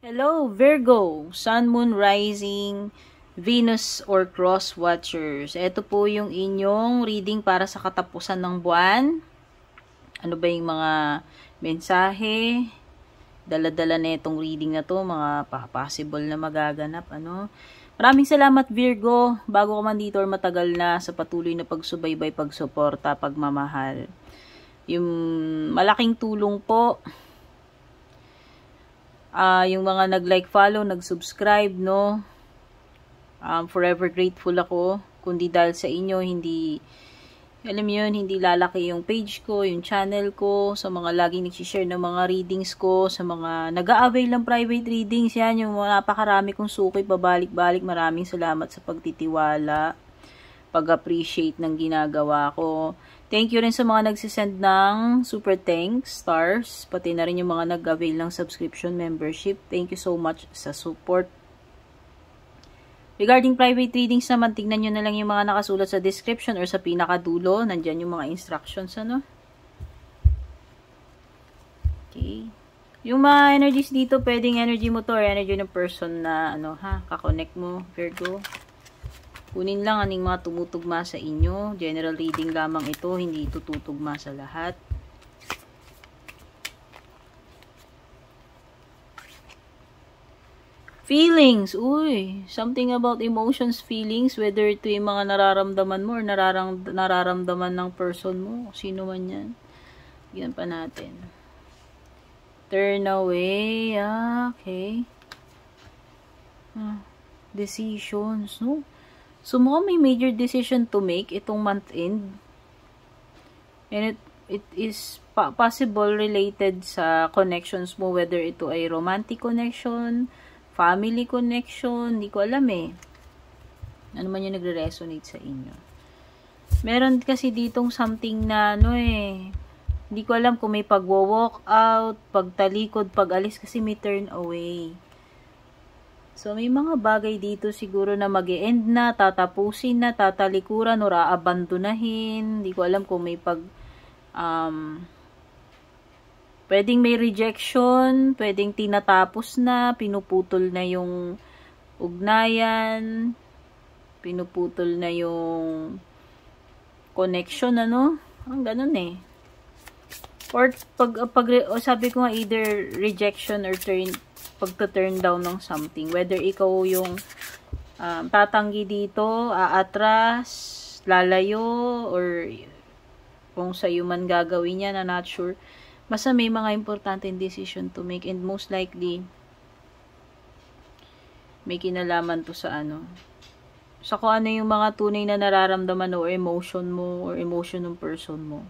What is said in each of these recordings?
Hello, Virgo, Sun, Moon, Rising, Venus, or Cross Watchers. Ito po yung inyong reading para sa katapusan ng buwan. Ano ba yung mga mensahe? Dala-dala na itong reading na to, mga possible na magaganap. Maraming salamat, Virgo, bago ka man dito or matagal na sa patuloy na pagsubaybay, pagsuporta, pagmamahal. Yung malaking tulong po, yung mga nag-like, follow, nag-subscribe, no? Forever grateful ako. Kundi dahil sa inyo, hindi, alam mo yun, hindi lalaki yung page ko, yung channel ko, sa mga laging nagsishare ng mga readings ko, sa mga nag-a-avail ng private readings, yan, yung mga napakarami kong suki, pabalik-balik. Maraming salamat sa pagtitiwala, pag-appreciate ng ginagawa ko. Thank you rin sa mga nagsisend ng super thanks, stars, pati na rin yung mga nag-avail ng subscription membership. Thank you so much sa support. Regarding private readings naman, tignan nyo na lang yung mga nakasulat sa description or sa pinakadulo. Nandyan yung mga instructions, Okay. Yung mga energies dito, pwedeng energy mo to or energy ng person na, kakonect mo, Virgo. Kunin lang aning mga tumutugma sa inyo. General reading lamang ito, hindi ito tutugma sa lahat. Feelings. Uy, something about emotions, feelings, whether ito yung mga nararamdaman mo or nararamdaman ng person mo. Sino man yan. Bigyan pa natin. Turn away. Okay. Decisions, no? So, mukhang may major decision to make itong month end. And it is possible related sa connections mo, whether ito ay romantic connection, family connection, hindi ko alam eh. Ano man yung nagre-resonate sa inyo. Meron kasi ditong something na, hindi ko alam kung may pag-walk out, pagtalikod, pag-alis, kasi may turn away. So, may mga bagay dito siguro na mag-e-end na, tatapusin na, tatalikuran, o abandonahin. Hindi ko alam kung may pwedeng may rejection, pwedeng tinatapos na, pinuputol na yung ugnayan, pinuputol na yung connection, Ang ganun eh. Or, sabi ko nga, either rejection or pagta-turn down ng something. Whether ikaw yung tatanggi dito, aatras, lalayo, or kung sa'yo man gagawin yan, not sure. Basta may mga importanteng decision to make, and most likely, may kinalaman to sa sa kung ano yung mga tunay na nararamdaman o emotion mo, or emotion ng person mo.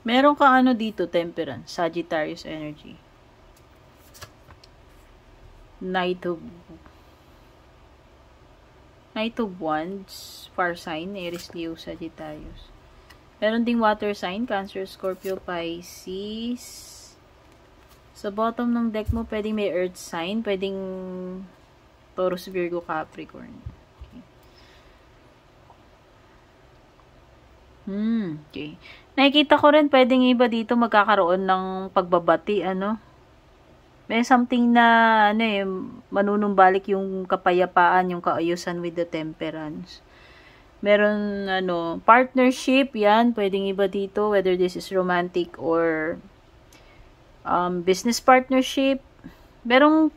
Meron ka dito, Temperance, Sagittarius energy. Knight of Wands, fire sign, Aries, Leo, Sagittarius. Meron ding water sign, Cancer, Scorpio, Pisces. Sa bottom ng deck mo, pwedeng may earth sign, pwedeng Taurus, Virgo, Capricorn. Okay. Nakikita ko rin, pwedeng iba dito magkakaroon ng pagbabati, May something na, manunumbalik yung kapayapaan, yung kaayusan with the Temperance. Meron, partnership, yan, pwedeng iba dito, whether this is romantic or business partnership. Merong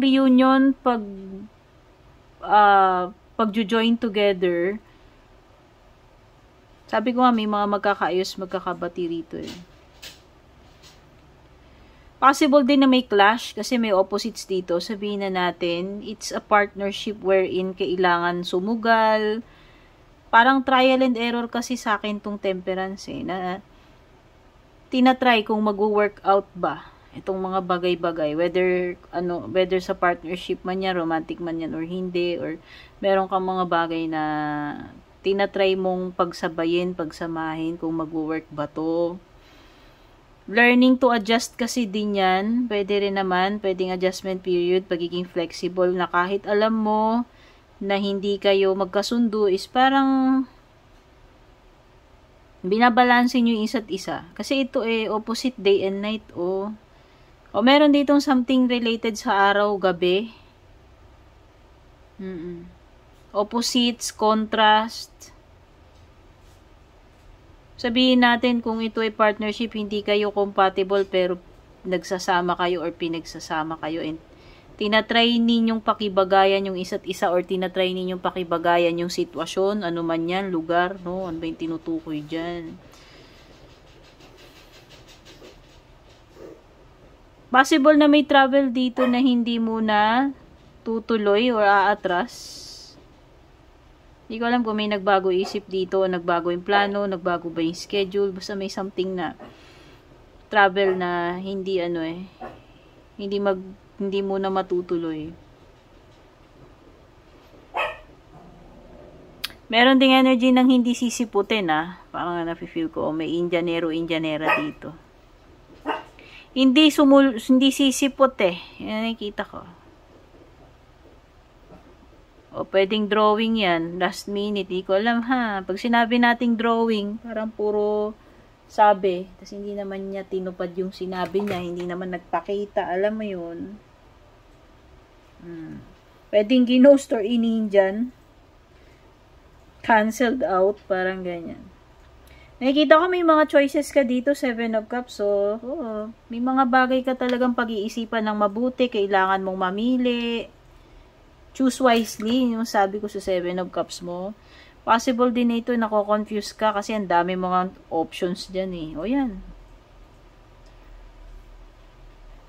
reunion pag-join together. Sabi ko nga, may mga magkakaayos, magkakabati rito eh. Possible din na may clash kasi may opposites dito. Sabihin na natin, it's a partnership wherein kailangan sumugal. Parang trial and error kasi sa akin tong Temperance eh. Na tinatry kung mag-work out ba itong mga bagay-bagay. Whether sa partnership man yan, romantic man yan or hindi. Or meron kang mga bagay na tinatry mong pagsabayin, pagsamahin, kung mag-work ba to. Learning to adjust kasi din yan. Pwede rin naman, pwedeng adjustment period, pagiging flexible, na kahit alam mo na hindi kayo magkasundo, is parang Binabalansin nyo yung isa't isa. Kasi ito opposite day and night, O meron ditong something related sa araw, gabi. Opposites, contrast. Sabihin natin kung ito ay partnership, hindi kayo compatible pero nagsasama kayo or pinagsasama kayo and tinatry ninyong pakibagayan yung isa't isa or tinatry ninyong pakibagayan yung sitwasyon, ano man yan, lugar, no? Ano ba yung tinutukoy dyan? Possible na may travel dito na hindi muna tutuloy or aatras. Hindi ko alam kung may nagbago isip dito, nagbago yung plano, nagbago ba yung schedule, basta may something na travel na hindi hindi muna matutuloy. Meron ding energy ng hindi sisiputin, Parang nafe-feel ko, may Indianera dito. Hindi sisipot Yan nakikita ko. O pwedeng drawing yan, last minute, di ko alam Pag sinabi nating drawing, parang puro sabi, kasi hindi naman niya tinupad yung sinabi niya, hindi naman nagpakita, alam mo yun. Pwedeng ginost or in-Indian. Cancelled out, parang ganyan. Nakikita ko may mga choices ka dito, 7 of Cups. So, may mga bagay ka talagang pag-iisipan ng mabuti, kailangan mong mamili. Choose wisely, yung sabi ko sa 7 of Cups mo. Possible din ito, nako-confuse ka kasi ang dami mga options dyan O yan.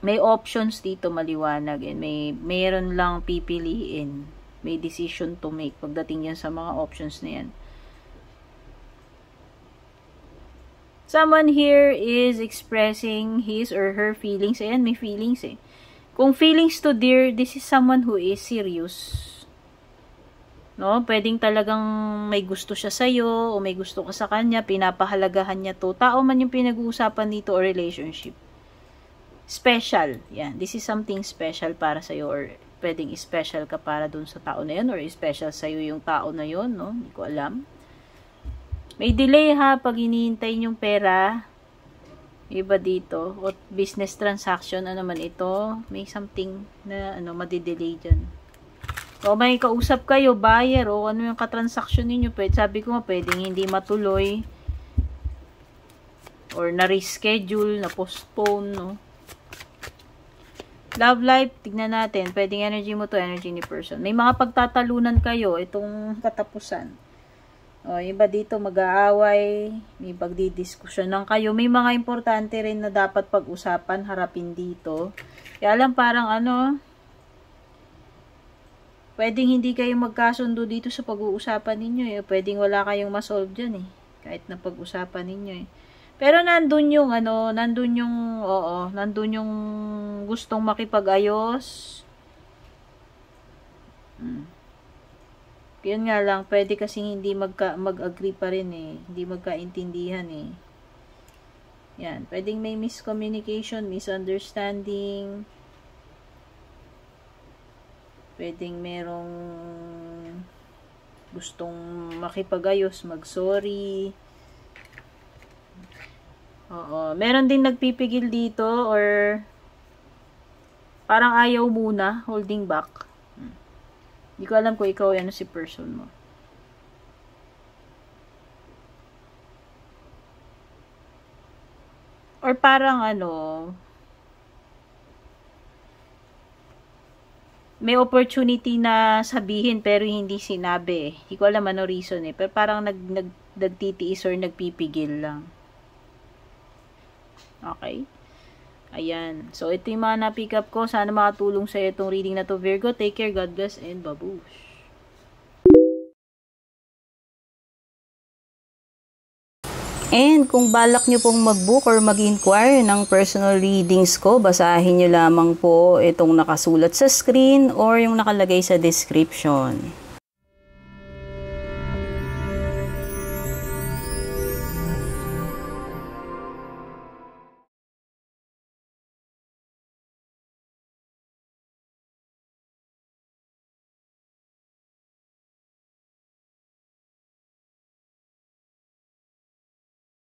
May options dito maliwanag and mayroon lang pipiliin. May decision to make pagdating yan sa mga options na yan. Someone here is expressing his or her feelings. Ayan, may feelings Kung feelings to dear, this is someone who is serious. No? Pwedeng talagang may gusto siya sa'yo o may gusto ka sa kanya, pinapahalagahan niya to. Tao man yung pinag-uusapan dito o relationship. Special. Yan. This is something special para sa'yo or pwedeng special ka para dun sa tao na yun or special sa'yo yung tao na yun, no? Hindi ko alam. May delay pag hinihintay yung pera. Iba dito. O business transaction, ano man ito. May something na madidelay dyan. O may kausap kayo, buyer, o ano yung katransaction ninyo. Sabi ko pwedeng hindi matuloy. Or na-reschedule, na-postpone, no? Love life, tignan natin. Pwedeng energy mo to, energy ni person. May mga pagtatalunan kayo, itong katapusan. O, iba dito mag-aaway, may pagdidiskusyon lang kayo. May mga importante rin na dapat pag-usapan, harapin dito. Kaya lang parang pwedeng hindi kayo magkasundo dito sa pag-uusapan ninyo Pwedeng wala kayong masolve dyan kahit na pag-usapan ninyo Pero nandun yung nandun yung gustong makipag-ayos. Yun nga lang, pwede kasing hindi mag-agree pa rin Hindi magkaintindihan Yan, pwedeng may miscommunication, misunderstanding. Pwedeng merong gustong makipag-ayos, mag-sorry. Meron din nagpipigil dito or parang ayaw muna, holding back. Hindi ko alam kung ikaw si person mo. Or parang may opportunity na sabihin pero hindi sinabi Hindi ko alam ano reason pero parang nagtitiis or nagpipigil lang. Okay? Ayan. So, ito yung mga na-pick up ko. Sana makatulong sa itong reading na to, Virgo. Take care. God bless and babush. And kung balak nyo pong mag-book or mag-inquire ng personal readings ko, basahin nyo lamang po itong nakasulat sa screen or yung nakalagay sa description.